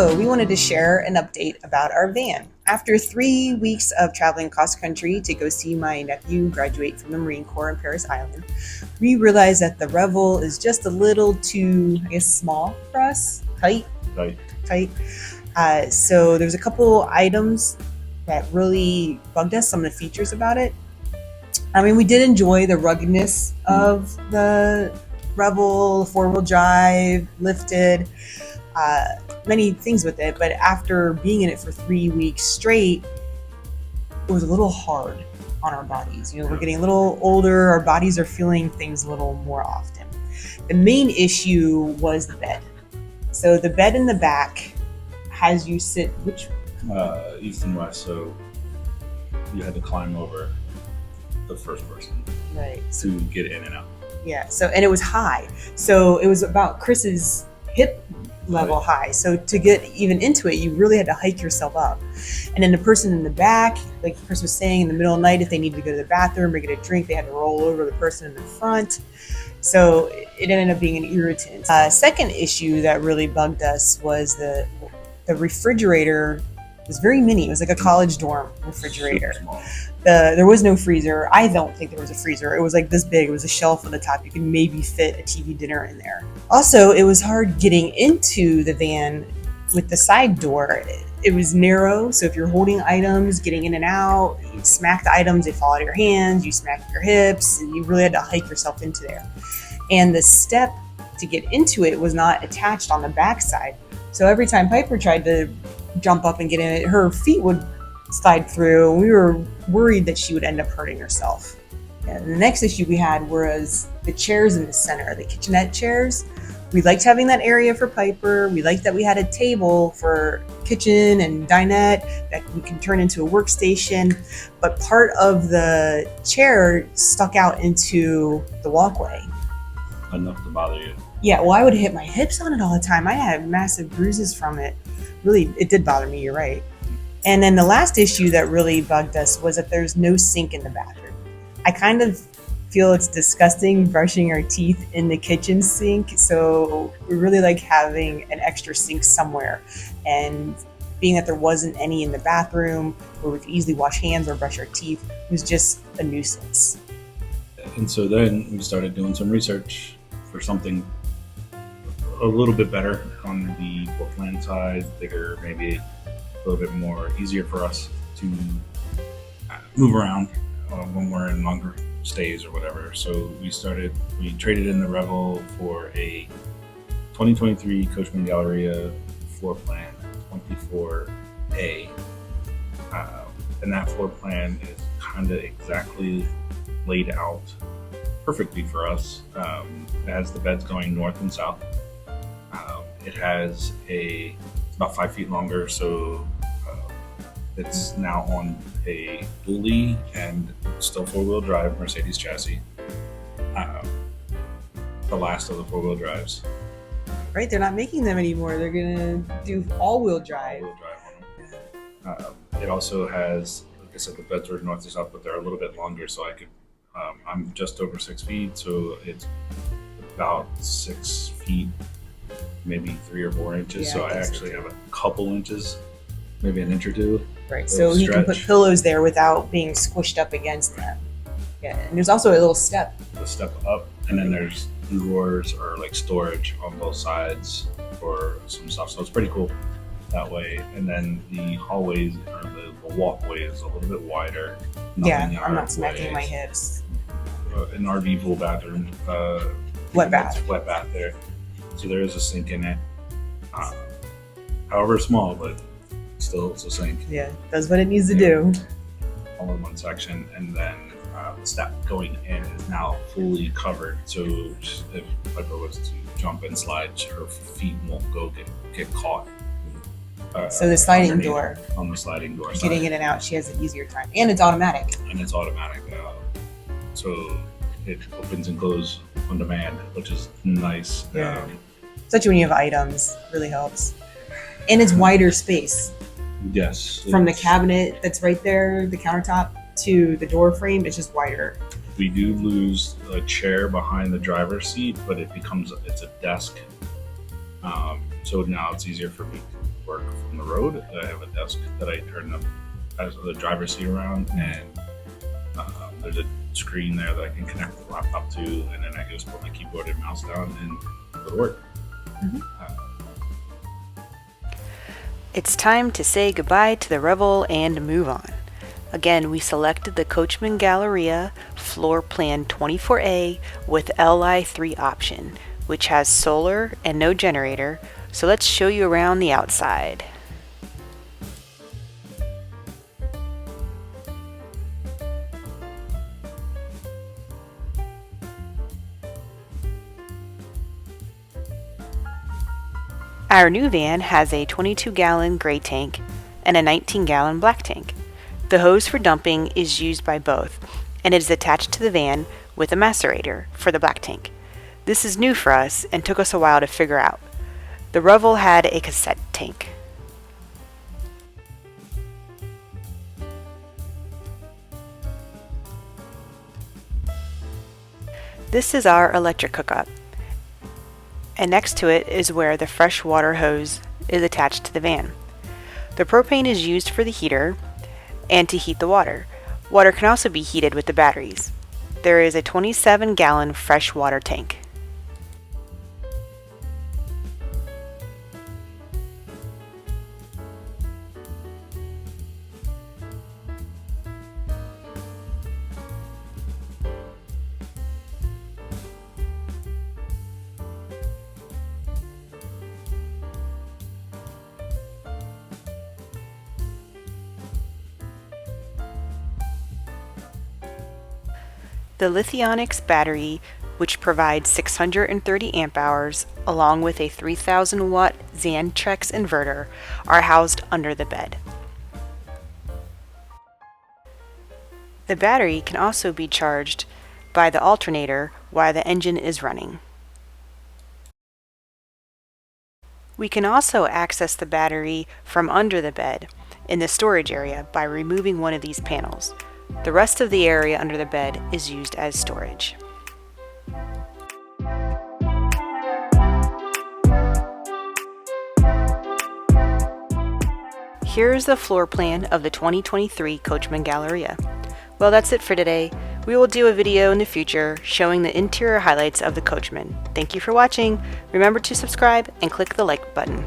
So, we wanted to share an update about our van. After 3 weeks of traveling cross country to go see my nephew graduate from the Marine Corps in Paris Island, we realized that the Revel is just a little too, small for us, tight. So, there's a couple items that really bugged us, some of the features about it. I mean, we did enjoy the ruggedness of the Revel, four-wheel drive, lifted, many things with it. But after being in it for 3 weeks straight, it was a little hard on our bodies. We're getting a little older. Our bodies are feeling things a little more often. The main issue was the bed. So the bed in the back has you sit which? East and west. So you had to climb over the first person, right, to get in and out. Yeah. So, and it was high. So it was about Chris's hip level high. So to get even into it, you really had to hike yourself up. And then the person in the back, like Chris was saying, in the middle of the night, if they needed to go to the bathroom or get a drink, they had to roll over the person in the front. So it ended up being an irritant. Second issue that really bugged us was the refrigerator was very mini. It was like a college dorm refrigerator. Super small. There was no freezer. I don't think there was a freezer. It was like this big. It was a shelf on the top. You could maybe fit a TV dinner in there. Also, it was hard getting into the van with the side door. It was narrow, so if you're holding items, getting in and out, you smack the items, they fall out of your hands, you smack your hips, and you really had to hike yourself into there. And the step to get into it was not attached on the backside. So every time Piper tried to jump up and get in it, her feet would slide through, and we were worried that she would end up hurting herself. And the next issue we had was the chairs in the center, the kitchenette chairs. We liked having that area for Piper. We liked that we had a table for kitchen and dinette that we can turn into a workstation. But part of the chair stuck out into the walkway. Enough to bother you. Yeah, well, I would hit my hips on it all the time. I had massive bruises from it. Really, it did bother me, you're right. And then the last issue that really bugged us was that there's no sink in the bathroom. I kind of feel it's disgusting brushing our teeth in the kitchen sink, so we really like having an extra sink somewhere. And being that there wasn't any in the bathroom where we could easily wash hands or brush our teeth was just a nuisance. And so then we started doing some research for something a little bit better on the floor plan size, bigger, maybe a little bit more easier for us to move around when we're in longer stays or whatever. So we traded in the Revel for a 2023 Coachman Galleria floor plan 24A. And that floor plan is kind of exactly laid out perfectly for us. It has the beds going north and south. It's about 5 feet longer, so it's now on a dually and still four-wheel drive Mercedes chassis. The last of the four-wheel drives. Right, they're not making them anymore. They're gonna do all-wheel drive. On them. It also has, like I said, the beds are north and south, but they're a little bit longer, so I could. I'm just over 6 feet, so it's about 6 feet, maybe 3 or 4 inches. Yeah, So I actually have a couple inches, maybe an inch or two. Right, so he can put pillows there without being squished up against them. Yeah, and there's also a little step. The step up, and then there's drawers or like storage on both sides for some stuff. So it's pretty cool that way. And then the hallways or the walkway is a little bit wider. Yeah, I'm not smacking my hips. An RV pool bathroom. Wet bath. Wet bath there. So there is a sink in it. However small, but still it's a sink. Yeah, does what it needs to do. All in one section, and then the step going in is now fully covered. So if Piper was to jump and slide, her feet won't get caught. So the sliding door. On the sliding door. Getting in and out, she has an easier time. And it's automatic. So it opens and closes on demand, which is nice. Yeah. Especially when you have items, really helps. And it's wider space. Yes. From the cabinet that's right there, the countertop, to the door frame, it's just wider. We do lose a chair behind the driver's seat, but it's a desk. So now it's easier for me to work from the road. I have a desk that I turn the driver's seat around, and there's a screen there that I can connect the laptop to, and then I can just put my keyboard and mouse down and go to work. It's time to say goodbye to the Revel and move on. Again, we selected the Coachman Galleria floor plan 24A with LI3 option, which has solar and no generator, so let's show you around the outside. Our new van has a 22-gallon gray tank and a 19-gallon black tank. The hose for dumping is used by both, and it is attached to the van with a macerator for the black tank. This is new for us and took us a while to figure out. The Revel had a cassette tank. This is our electric hookup, and next to it is where the fresh water hose is attached to the van. The propane is used for the heater and to heat the water. Water can also be heated with the batteries. There is a 27-gallon fresh water tank. The Lithionics battery, which provides 630 amp hours along with a 3000 watt Xantrex inverter, are housed under the bed. The battery can also be charged by the alternator while the engine is running. We can also access the battery from under the bed in the storage area by removing one of these panels. The rest of the area under the bed is used as storage. Here is the floor plan of the 2023 Coachman Galleria. Well, that's it for today. We will do a video in the future showing the interior highlights of the Coachman. Thank you for watching. Remember to subscribe and click the like button.